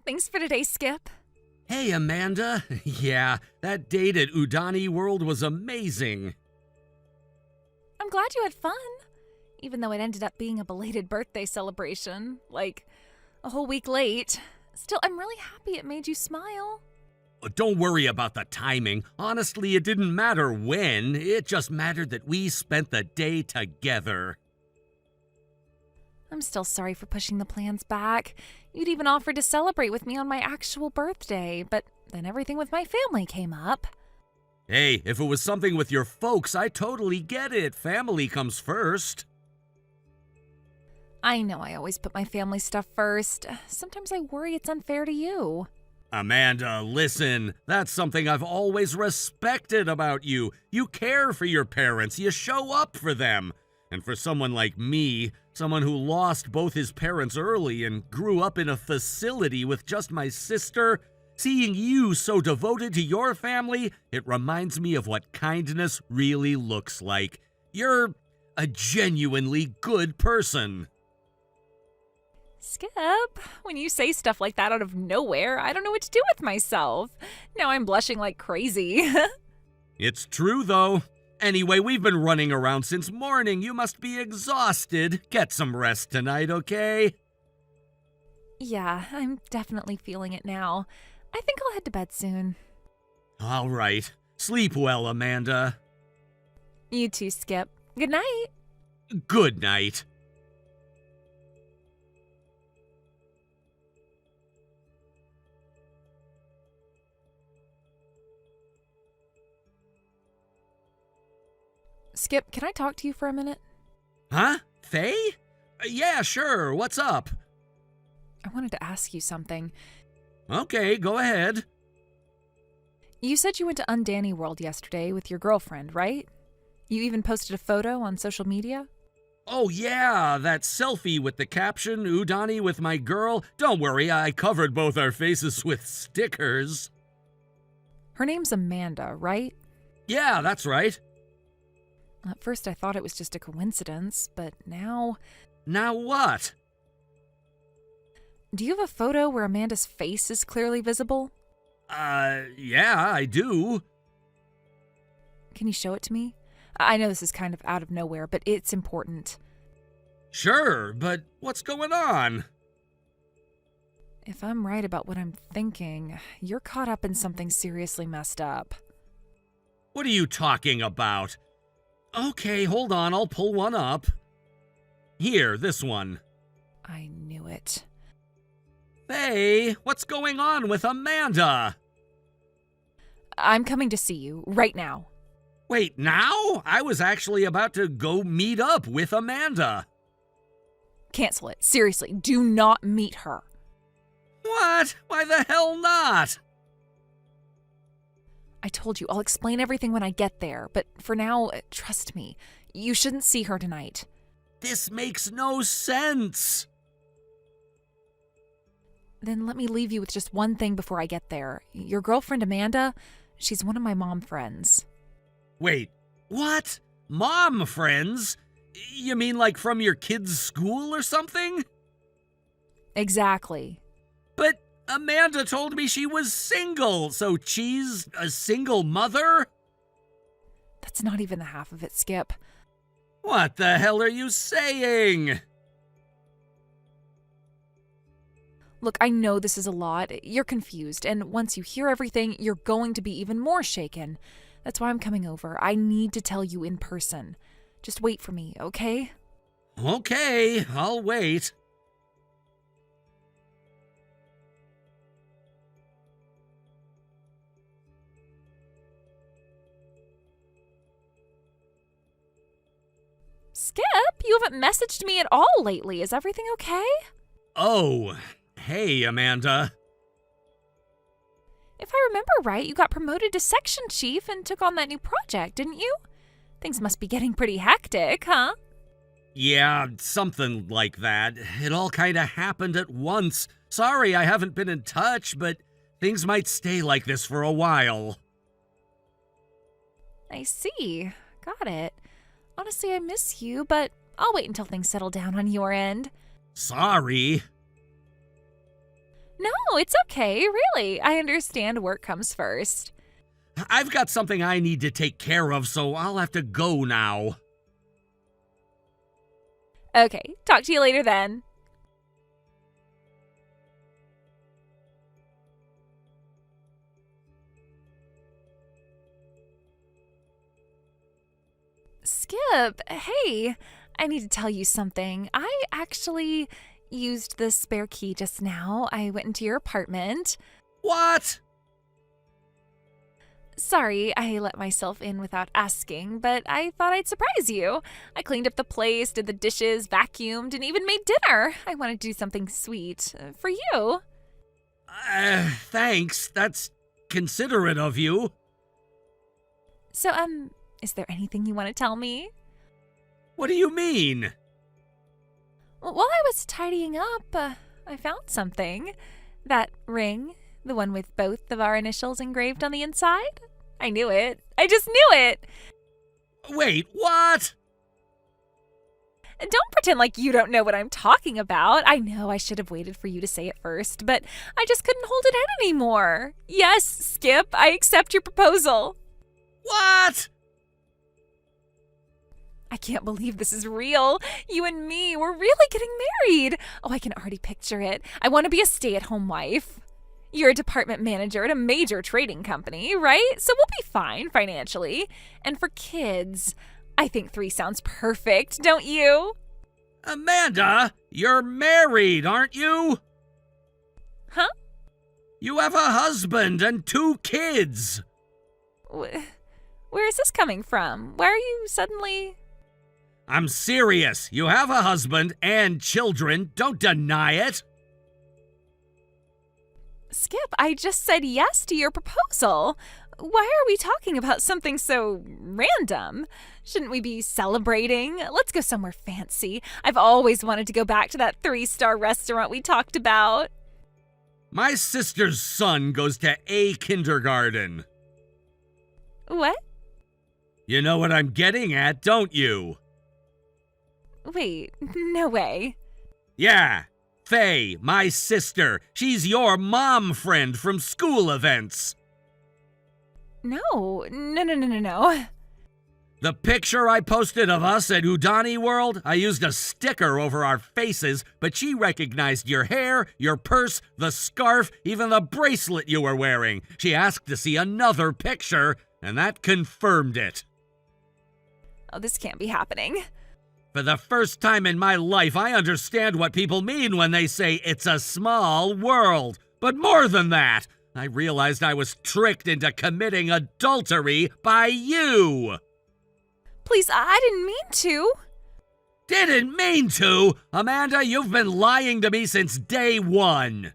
Thanks for today, Skip. Hey, Amanda. Yeah, that date at Udani World was amazing. I'm glad you had fun. Even though it ended up being a belated birthday celebration, like a whole week late. Still, I'm really happy it made you smile. Don't worry about the timing. Honestly, it didn't matter when. It just mattered that we spent the day together. I'm still sorry for pushing the plans back. You'd even offered to celebrate with me on my actual birthday, but then everything with my family came up. Hey, if it was something with your folks, I totally get it. Family comes first. I know I always put my family stuff first. Sometimes I worry it's unfair to you. Amanda, listen. That's something I've always respected about you. You care for your parents. You show up for them. And for someone like me, someone who lost both his parents early and grew up in a facility with just my sister, seeing you so devoted to your family, it reminds me of what kindness really looks like. You're a genuinely good person. Skip, when you say stuff like that out of nowhere, I don't know what to do with myself. Now I'm blushing like crazy. It's true, though. Anyway, we've been running around since morning. You must be exhausted. Get some rest tonight, okay? Yeah, I'm definitely feeling it now. I think I'll head to bed soon. All right. Sleep well, Amanda. You too, Skip. Good night. Good night. Skip, can I talk to you for a minute? Huh? Faye? Yeah, sure. What's up? I wanted to ask you something. Okay, go ahead. You said you went to Undanny World yesterday with your girlfriend, right? You even posted a photo on social media? Oh, yeah, that selfie with the caption, Udani with my girl. Don't worry, I covered both our faces with stickers. Her name's Amanda, right? Yeah, that's right. At first I thought it was just a coincidence, but now... Now what? Do you have a photo where Amanda's face is clearly visible? Yeah, I do. Can you show it to me? I know this is kind of out of nowhere, but it's important. Sure, but what's going on? If I'm right about what I'm thinking, you're caught up in something seriously messed up. What are you talking about? Okay, hold on, I'll pull one up. Here, this one. I knew it. Hey, what's going on with Amanda? I'm coming to see you, right now. Wait, now? I was actually about to go meet up with Amanda. Cancel it. Seriously, do not meet her. What? Why the hell not? I told you, I'll explain everything when I get there, but for now, trust me, you shouldn't see her tonight. This makes no sense. Then let me leave you with just one thing before I get there. Your girlfriend Amanda, she's one of my mom friends. Wait, what? Mom friends? You mean like from your kid's school or something? Exactly. But Amanda told me she was single, so she's a single mother? That's not even the half of it, Skip. What the hell are you saying? Look, I know this is a lot. You're confused, and once you hear everything, you're going to be even more shaken. That's why I'm coming over. I need to tell you in person. Just wait for me, okay? Okay, I'll wait. Skip, you haven't messaged me at all lately. Is everything okay? Oh, hey, Amanda. If I remember right, you got promoted to section chief and took on that new project, didn't you? Things must be getting pretty hectic, huh? Yeah, something like that. It all kinda happened at once. Sorry I haven't been in touch, but things might stay like this for a while. I see. Got it. Honestly, I miss you, but I'll wait until things settle down on your end. Sorry. No, it's okay, really. I understand work comes first. I've got something I need to take care of, so I'll have to go now. Okay, talk to you later then. Skip, hey, I need to tell you something. I actually used the spare key just now. I went into your apartment. What? Sorry, I let myself in without asking, but I thought I'd surprise you. I cleaned up the place, did the dishes, vacuumed, and even made dinner. I wanted to do something sweet for you. Thanks. That's considerate of you. So, is there anything you want to tell me? What do you mean? Well, while I was tidying up, I found something. That ring, the one with both of our initials engraved on the inside. I knew it. I just knew it. Wait, what? Don't pretend like you don't know what I'm talking about. I know I should have waited for you to say it first, but I just couldn't hold it in anymore. Yes, Skip, I accept your proposal. What? I can't believe this is real. You and me, we're really getting married. Oh, I can already picture it. I want to be a stay-at-home wife. You're a department manager at a major trading company, right? So we'll be fine financially. And for kids, I think 3 sounds perfect, don't you? Amanda, you're married, aren't you? Huh? You have a husband and 2 kids. Where is this coming from? Why are you suddenly... I'm serious. You have a husband and children. Don't deny it. Skip, I just said yes to your proposal. Why are we talking about something so random? Shouldn't we be celebrating? Let's go somewhere fancy. I've always wanted to go back to that 3-star restaurant we talked about. My sister's son goes to A kindergarten. What? You know what I'm getting at, don't you? Wait, no way. Yeah, Faye, my sister. She's your mom friend from school events. No. The picture I posted of us at Udani World, I used a sticker over our faces, but she recognized your hair, your purse, the scarf, even the bracelet you were wearing. She asked to see another picture, and that confirmed it. Oh, this can't be happening. For the first time in my life, I understand what people mean when they say it's a small world. But more than that, I realized I was tricked into committing adultery by you. Please, I didn't mean to. Didn't mean to? Amanda, you've been lying to me since day 1.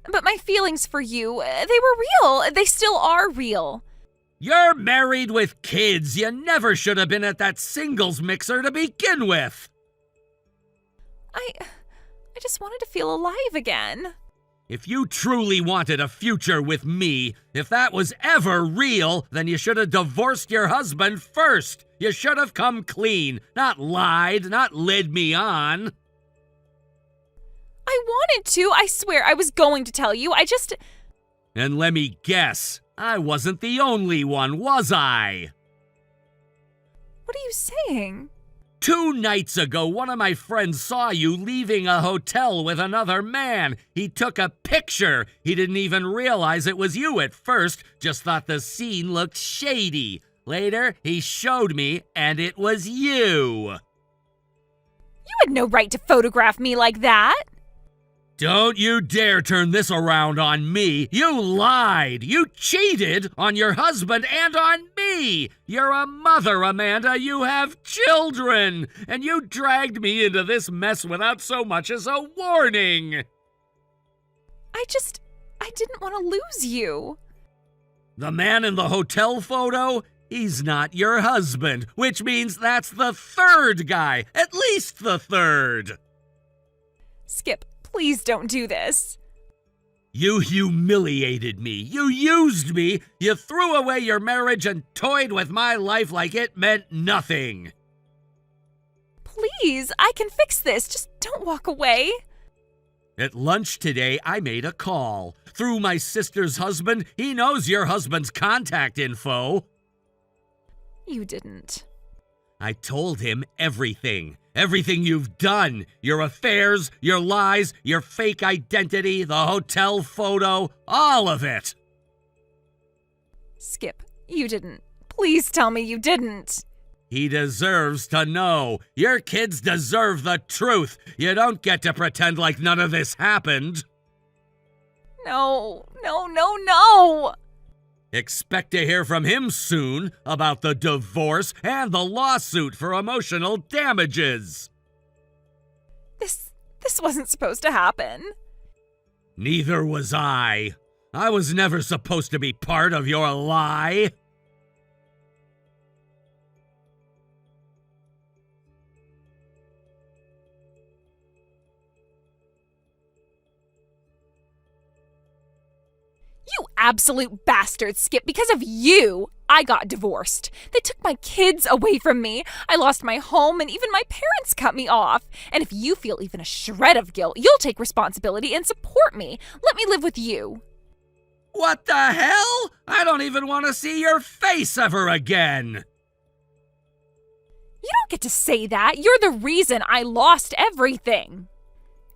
But my feelings for you, they were real. They still are real. You're married with kids. You never should have been at that singles mixer to begin with. I just wanted to feel alive again. If you truly wanted a future with me, if that was ever real, then you should have divorced your husband first. You should have come clean, not lied, not led me on. I wanted to. I swear I was going to tell you. And let me guess, I wasn't the only one, was I? What are you saying? 2 nights ago, one of my friends saw you leaving a hotel with another man. He took a picture. He didn't even realize it was you at first, just thought the scene looked shady. Later, he showed me, and it was you. You had no right to photograph me like that. Don't you dare turn this around on me. You lied. You cheated on your husband and on me. You're a mother, Amanda. You have children. And you dragged me into this mess without so much as a warning. I didn't want to lose you. The man in the hotel photo? He's not your husband, which means that's the 3rd guy. At least the 3rd. Skip, please don't do this. You humiliated me. You used me. You threw away your marriage and toyed with my life like it meant nothing. Please, I can fix this. Just don't walk away. At lunch today, I made a call. Through my sister's husband, he knows your husband's contact info. You didn't. I told him everything. Everything you've done. Your affairs, your lies, your fake identity, the hotel photo, all of it. Skip, you didn't. Please tell me you didn't. He deserves to know. Your kids deserve the truth. You don't get to pretend like none of this happened. No, no, no, no! Expect to hear from him soon about the divorce and the lawsuit for emotional damages. This wasn't supposed to happen. Neither was I. I was never supposed to be part of your lie. You absolute bastard, Skip. Because of you, I got divorced. They took my kids away from me. I lost my home, and even my parents cut me off. And if you feel even a shred of guilt, you'll take responsibility and support me. Let me live with you. What the hell? I don't even want to see your face ever again. You don't get to say that. You're the reason I lost everything.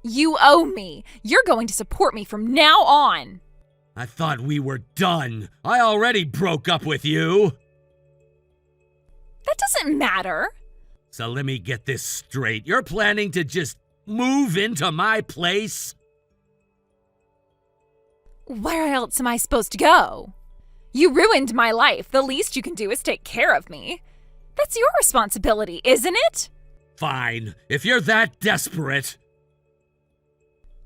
You owe me. You're going to support me from now on. I thought we were done. I already broke up with you. That doesn't matter. So let me get this straight. You're planning to just move into my place? Where else am I supposed to go? You ruined my life. The least you can do is take care of me. That's your responsibility, isn't it? Fine. If you're that desperate.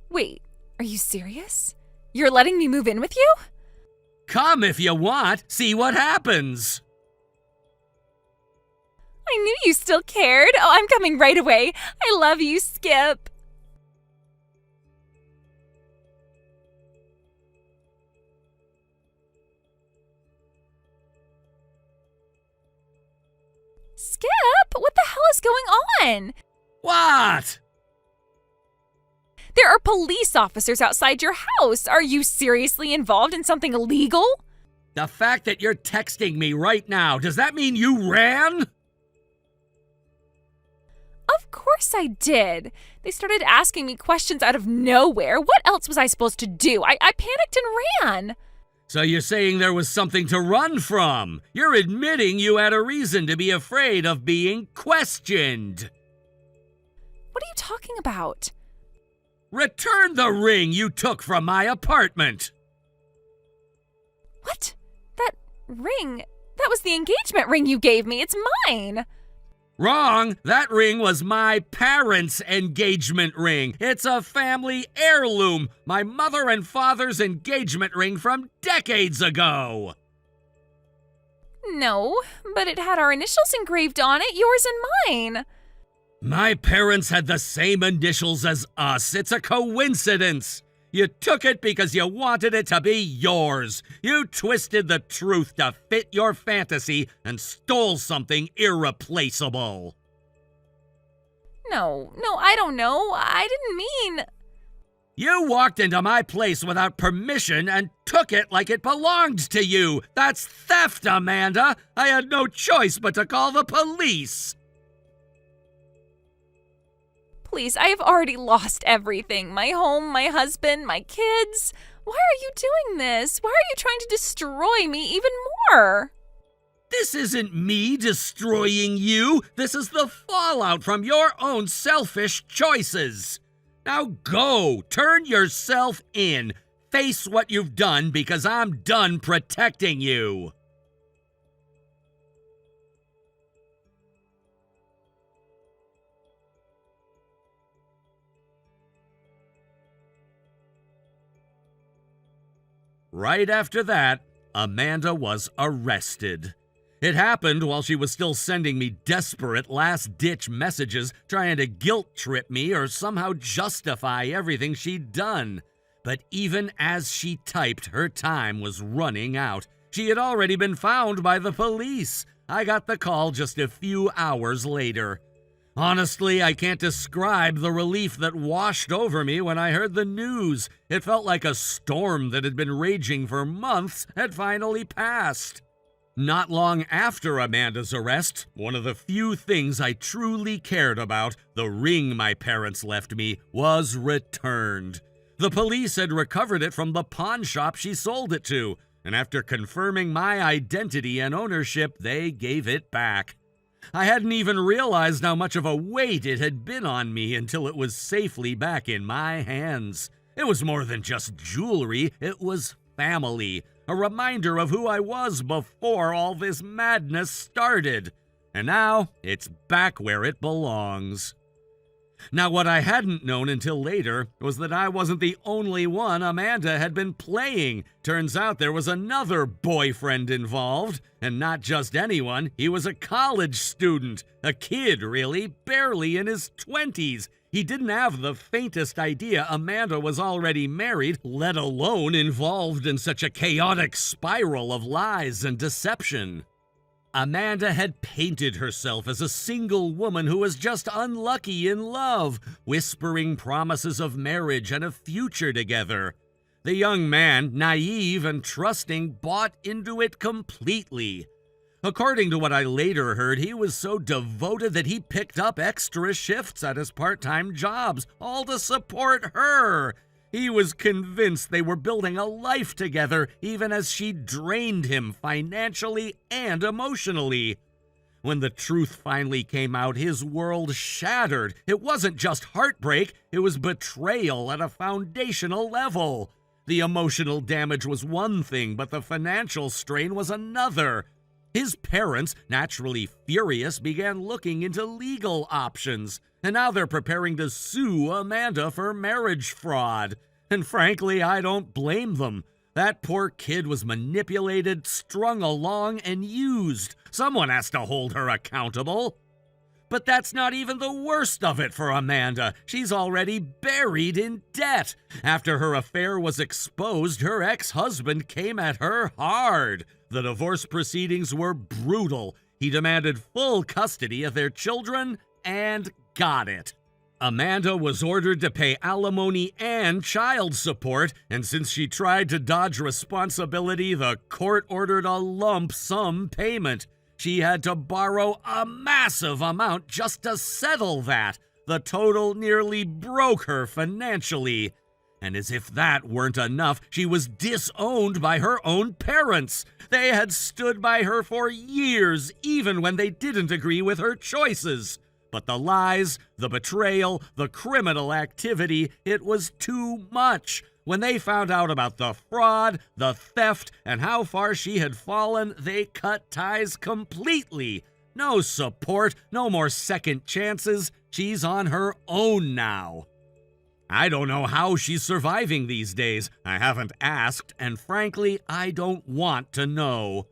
Wait, are you serious? You're letting me move in with you? Come if you want. See what happens. I knew you still cared. Oh, I'm coming right away. I love you, Skip. Skip, what the hell is going on? What? There are police officers outside your house. Are you seriously involved in something illegal? The fact that you're texting me right now, does that mean you ran? Of course I did. They started asking me questions out of nowhere. What else was I supposed to do? I panicked and ran. So you're saying there was something to run from? You're admitting you had a reason to be afraid of being questioned. What are you talking about? Return the ring you took from my apartment. What? That ring? That was the engagement ring you gave me. It's mine. Wrong. That ring was my parents' engagement ring. It's a family heirloom. My mother and father's engagement ring from decades ago. No, but it had our initials engraved on it, yours and mine. My parents had the same initials as us. It's a coincidence. You took it because you wanted it to be yours. You twisted the truth to fit your fantasy and stole something irreplaceable. No, I don't know. I didn't mean... You walked into my place without permission and took it like it belonged to you. That's theft, Amanda. I had no choice but to call the police. Please, I have already lost everything. My home, my husband, my kids. Why are you doing this? Why are you trying to destroy me even more? This isn't me destroying you. This is the fallout from your own selfish choices. Now go, turn yourself in. Face what you've done because I'm done protecting you. Right after that, Amanda was arrested. It happened while she was still sending me desperate last-ditch messages trying to guilt-trip me or somehow justify everything she'd done. But even as she typed, her time was running out. She had already been found by the police. I got the call just a few hours later. Honestly, I can't describe the relief that washed over me when I heard the news. It felt like a storm that had been raging for months had finally passed. Not long after Amanda's arrest, one of the few things I truly cared about, the ring my parents left me, was returned. The police had recovered it from the pawn shop she sold it to, and after confirming my identity and ownership, they gave it back. I hadn't even realized how much of a weight it had been on me until it was safely back in my hands. It was more than just jewelry, it was family, a reminder of who I was before all this madness started. And now, it's back where it belongs. Now, what I hadn't known until later was that I wasn't the only one Amanda had been playing. Turns out there was another boyfriend involved, and not just anyone, he was a college student. A kid, really, barely in his 20s. He didn't have the faintest idea Amanda was already married, let alone involved in such a chaotic spiral of lies and deception. Amanda had painted herself as a single woman who was just unlucky in love, whispering promises of marriage and a future together. The young man, naive and trusting, bought into it completely. According to what I later heard, he was so devoted that he picked up extra shifts at his part-time jobs, all to support her. He was convinced they were building a life together, even as she drained him financially and emotionally. When the truth finally came out, his world shattered. It wasn't just heartbreak, it was betrayal at a foundational level. The emotional damage was one thing, but the financial strain was another. His parents, naturally furious, began looking into legal options, and now they're preparing to sue Amanda for marriage fraud. And frankly, I don't blame them. That poor kid was manipulated, strung along, and used. Someone has to hold her accountable. But that's not even the worst of it for Amanda. She's already buried in debt. After her affair was exposed, her ex-husband came at her hard. The divorce proceedings were brutal. He demanded full custody of their children and got it. Amanda was ordered to pay alimony and child support, and since she tried to dodge responsibility, the court ordered a lump sum payment. She had to borrow a massive amount just to settle that. The total nearly broke her financially. And as if that weren't enough, she was disowned by her own parents. They had stood by her for years, even when they didn't agree with her choices. But the lies, the betrayal, the criminal activity, it was too much. When they found out about the fraud, the theft, and how far she had fallen, they cut ties completely. No support, no more second chances. She's on her own now. I don't know how she's surviving these days. I haven't asked, and frankly, I don't want to know.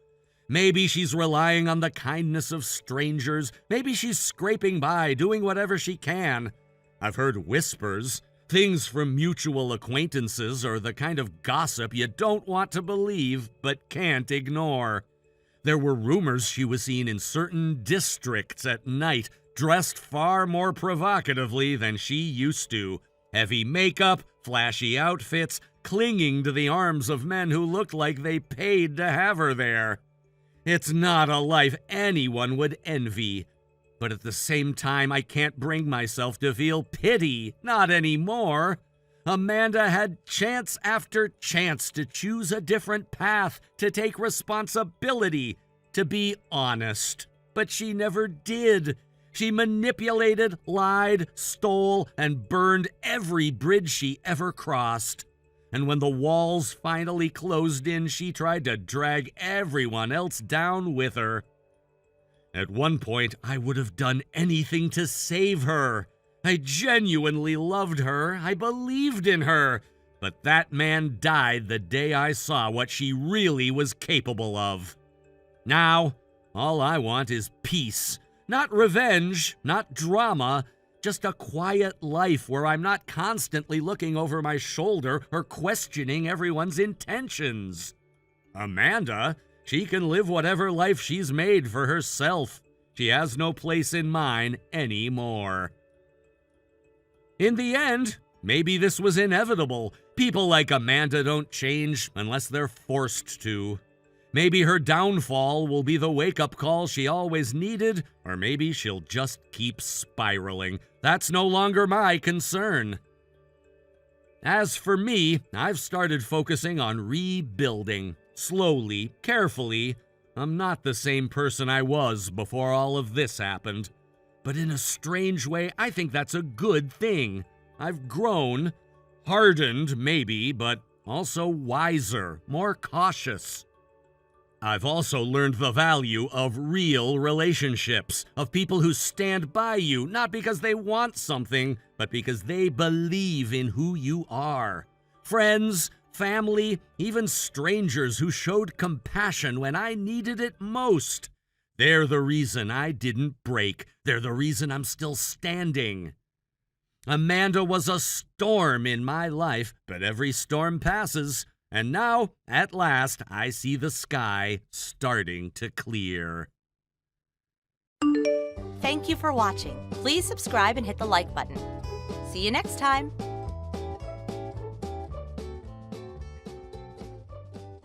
Maybe she's relying on the kindness of strangers. Maybe she's scraping by, doing whatever she can. I've heard whispers. Things from mutual acquaintances or the kind of gossip you don't want to believe but can't ignore. There were rumors she was seen in certain districts at night, dressed far more provocatively than she used to. Heavy makeup, flashy outfits, clinging to the arms of men who looked like they paid to have her there. It's not a life anyone would envy. But at the same time, I can't bring myself to feel pity. Not anymore. Amanda had chance after chance to choose a different path, to take responsibility, to be honest. But she never did. She manipulated, lied, stole, and burned every bridge she ever crossed. And when the walls finally closed in, she tried to drag everyone else down with her. At one point, I would have done anything to save her. I genuinely loved her. I believed in her. But that man died the day I saw what she really was capable of. Now, all I want is peace. Not revenge, not drama, just a quiet life where I'm not constantly looking over my shoulder or questioning everyone's intentions. Amanda, she can live whatever life she's made for herself. She has no place in mine anymore. In the end, maybe this was inevitable. People like Amanda don't change unless they're forced to. Maybe her downfall will be the wake-up call she always needed, or maybe she'll just keep spiraling. That's no longer my concern. As for me, I've started focusing on rebuilding. Slowly, carefully. I'm not the same person I was before all of this happened. But in a strange way, I think that's a good thing. I've grown, hardened maybe, but also wiser, more cautious. I've also learned the value of real relationships, of people who stand by you, not because they want something, but because they believe in who you are. Friends, family, even strangers who showed compassion when I needed it most. They're the reason I didn't break. They're the reason I'm still standing. Amanda was a storm in my life, but every storm passes. And now, at last, I see the sky starting to clear. Thank you for watching. Please subscribe and hit the like button. See you next time.